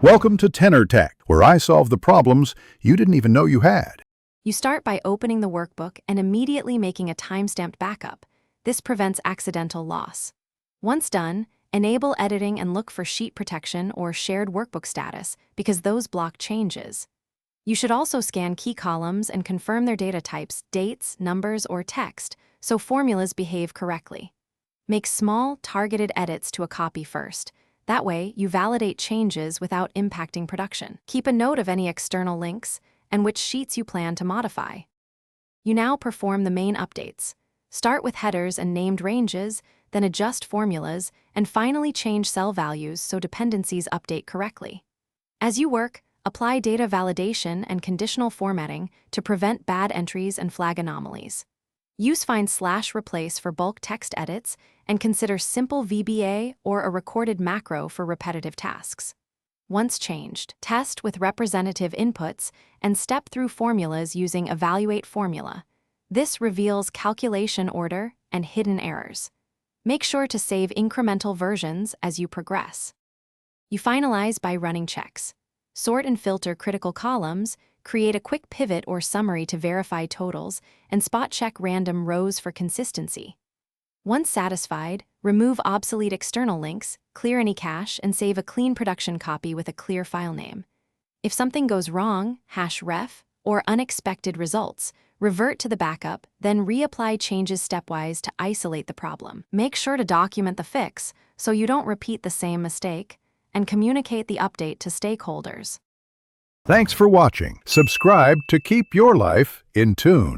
Welcome to Tenor Tech, where I solve the problems you didn't even know you had. You start by opening the workbook and immediately making a timestamped backup. This prevents accidental loss. Once done, enable editing and look for sheet protection or shared workbook status because those block changes. You should also scan key columns and confirm their data types, dates, numbers, or text, so formulas behave correctly. Make small, targeted edits to a copy first. That way, you validate changes without impacting production. Keep a note of any external links and which sheets you plan to modify. You now perform the main updates. Start with headers and named ranges, then adjust formulas, and finally change cell values so dependencies update correctly. As you work, apply data validation and conditional formatting to prevent bad entries and flag anomalies. Use /replace for bulk text edits and consider simple VBA or a recorded macro for repetitive tasks. Once changed, test with representative inputs and step through formulas using Evaluate Formula. This reveals calculation order and hidden errors. Make sure to save incremental versions as you progress. You finalize by running checks. Sort and filter critical columns, create a quick pivot or summary to verify totals, and spot-check random rows for consistency. Once satisfied, remove obsolete external links, clear any cache, and save a clean production copy with a clear file name. If something goes wrong, #ref, or unexpected results, revert to the backup, then reapply changes stepwise to isolate the problem. Make sure to document the fix so you don't repeat the same mistake, and communicate the update to stakeholders. Thanks for watching. Subscribe to keep your life in tune.